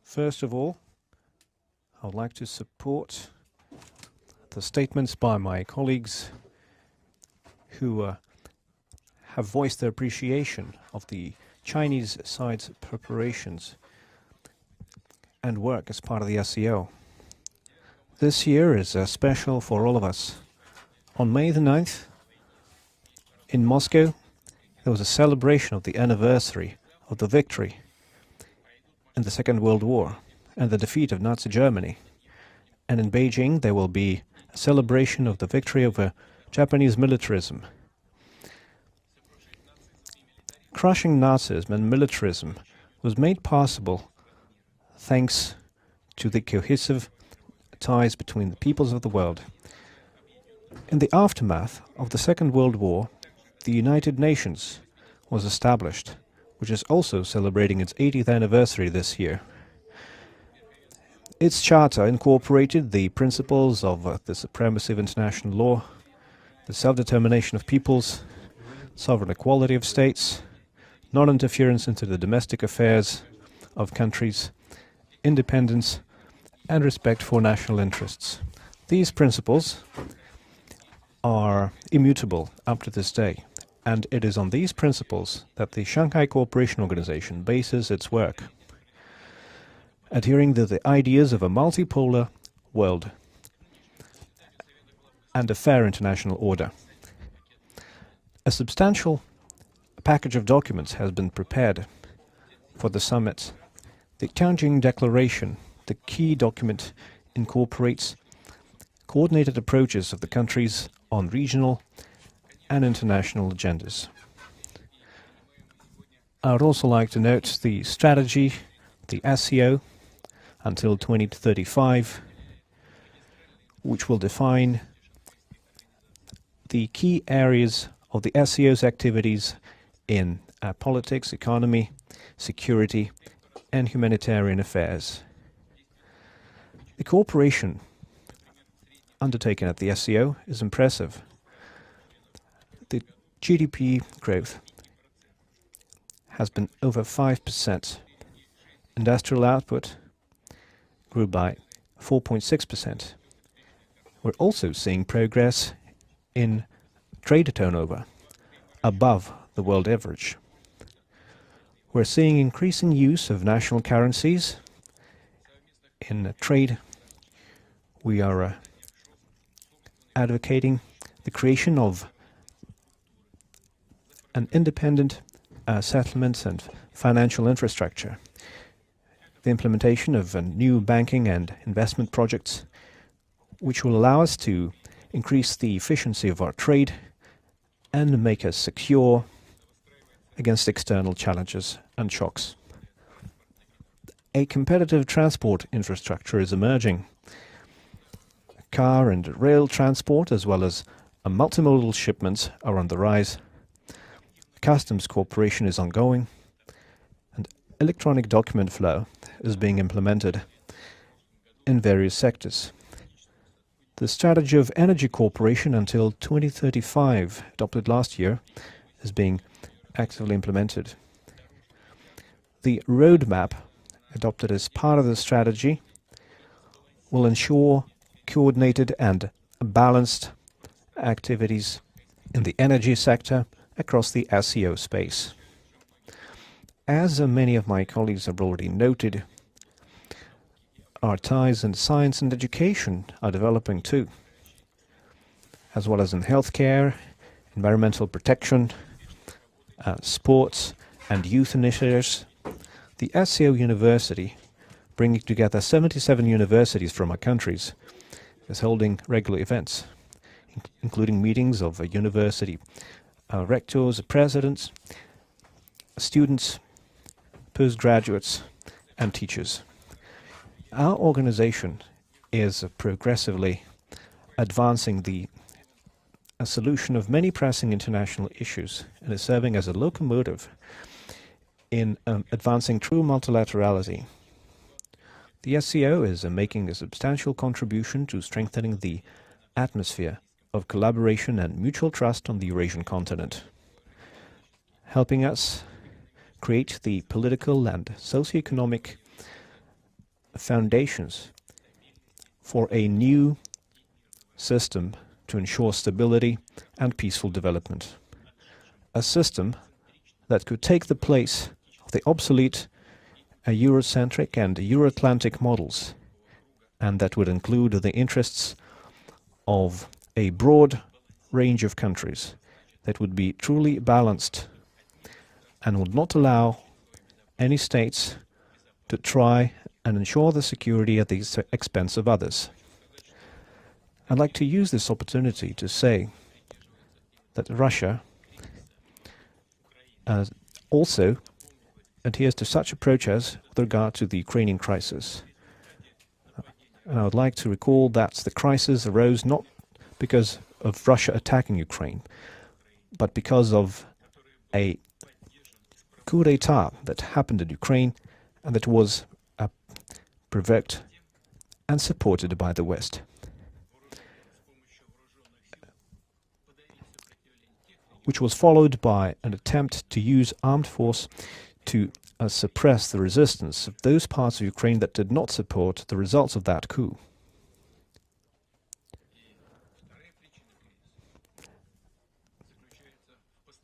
First of all, I would like to support the statements by my colleagues who have voiced their appreciation of the Chinese side's preparations and work as part of the SCO. This year is special for all of us. On May the 9th, in Moscow, there was a celebration of the anniversary of the victory in the Second World War and the defeat of Nazi Germany. And in Beijing, there will be a celebration of the victory over Japanese militarism. Crushing Nazism and militarism was made possible thanks to the cohesive ties between the peoples of the world. In the aftermath of the Second World War, the United Nations was established, which is also celebrating its 80th anniversary this year. Its charter incorporated the principles of the supremacy of international law, the self-determination of peoples, sovereign equality of states, non-interference into the domestic affairs of countries, independence, and respect for national interests. These principles are immutable up to this day, and it is on these principles that the Shanghai Cooperation Organization bases its work, adhering to the ideas of a multipolar world and a fair international order. A substantial package of documents has been prepared for the summit. The Tianjin Declaration, the key document, incorporates coordinated approaches of the countries on regional and international agendas. I would also like to note the strategy, the SCO, until 2035, which will define the key areas of the SCO's activities in politics, economy, security, and humanitarian affairs. The cooperation undertaken at the SCO is impressive. The GDP growth has been over 5%. Industrial output grew by 4.6%. We're also seeing progress in trade turnover above the world average. We're seeing increasing use of national currencies in trade. We are advocating the creation of an independent settlement and financial infrastructure, the implementation of new banking and investment projects, which will allow us to increase the efficiency of our trade and make us secure against external challenges and shocks. A competitive transport infrastructure is emerging. Car and rail transport, as well as multimodal shipments, are on the rise. Customs cooperation is ongoing, and electronic document flow is being implemented in various sectors. The strategy of energy cooperation until 2035, adopted last year, is being actively implemented. The roadmap, adopted as part of the strategy, will ensure coordinated and balanced activities in the energy sector across the SCO space. As many of my colleagues have already noted, our ties in science and education are developing too, as well as in healthcare, environmental protection, sports and youth initiatives. The SCO University, bringing together 77 universities from our countries, is holding regular events, including meetings of university rectors, presidents, students, postgraduates, and teachers. Our organization is progressively advancing the solution of many pressing international issues and is serving as a locomotive in advancing true multilaterality. The SCO is making a substantial contribution to strengthening the atmosphere of collaboration and mutual trust on the Eurasian continent, helping us create the political and socio-economic foundations for a new system to ensure stability and peaceful development. A system that could take the place of the obsolete Eurocentric and Euro-Atlantic models, and that would include the interests of a broad range of countries, that would be truly balanced and would not allow any states to try and ensure the security at the expense of others. I'd like to use this opportunity to say that Russia also adheres to such approaches with regard to the Ukrainian crisis. And I would like to recall that the crisis arose not because of Russia attacking Ukraine, but because of a coup d'etat that happened in Ukraine and that was provoked and supported by the West, which was followed by an attempt to use armed force to suppress the resistance of those parts of Ukraine that did not support the results of that coup.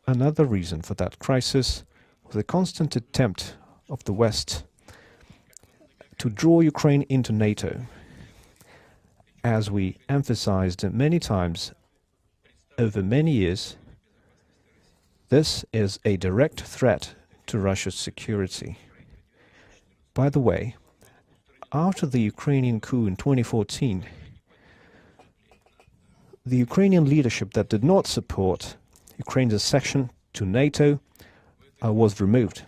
Another reason for that crisis was the constant attempt of the West to draw Ukraine into NATO. As we emphasized many times over many years, this is a direct threat to Russia's security. By the way, after the Ukrainian coup in 2014, the Ukrainian leadership that did not support Ukraine's accession to NATO was removed.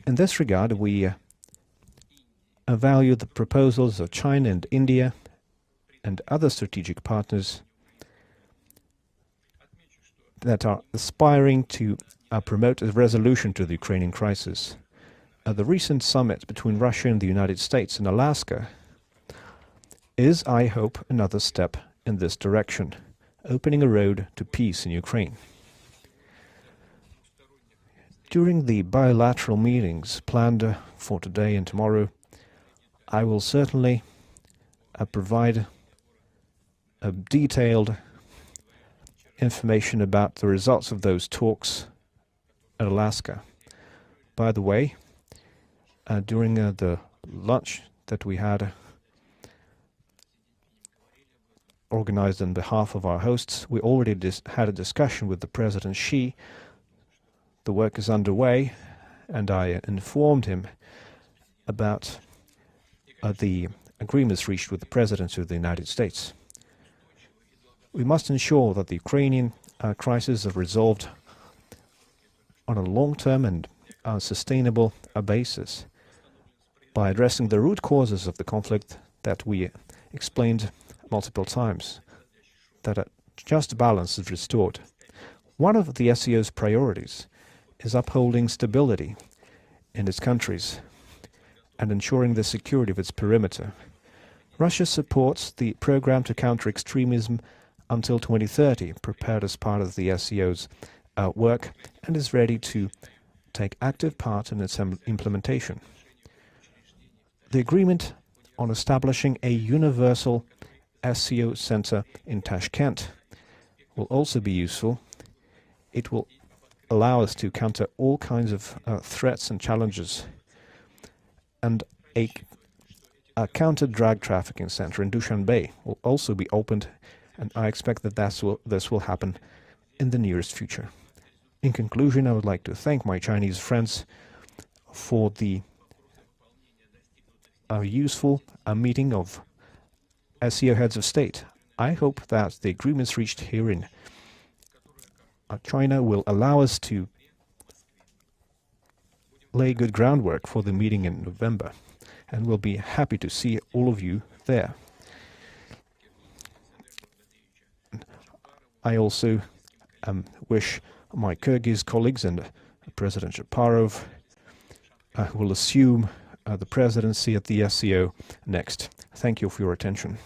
In this regard, we value the proposals of China and India and other strategic partners that are aspiring to promote a resolution to the Ukrainian crisis. The recent summit between Russia and the United States in Alaska is, I hope, another step in this direction, opening a road to peace in Ukraine. During the bilateral meetings planned for today and tomorrow, I will certainly provide a detailed information about the results of those talks at Alaska. By the way, during the lunch that we had organized on behalf of our hosts, we already had a discussion with the President Xi. The work is underway, and I informed him about the agreements reached with the President of the United States. We must ensure that the Ukrainian crisis is resolved on a long-term and sustainable basis by addressing the root causes of the conflict that we explained multiple times, that a just balance is restored. One of the SCO's priorities is upholding stability in its countries and ensuring the security of its perimeter. Russia supports the program to counter extremism until 2030, prepared as part of the SCO's work, and is ready to take active part in its implementation. The agreement on establishing a universal SCO center in Tashkent will also be useful. It will allow us to counter all kinds of threats and challenges. And a counter-drug trafficking center in Dushanbe will also be opened, and I expect that this will happen in the nearest future. In conclusion, I would like to thank my Chinese friends for the useful meeting of SCO heads of state. I hope that the agreements reached here in China will allow us to lay good groundwork for the meeting in November, and we'll be happy to see all of you there. I also wish my Kyrgyz colleagues and President Shaparov will assume the presidency at the SCO next. Thank you for your attention.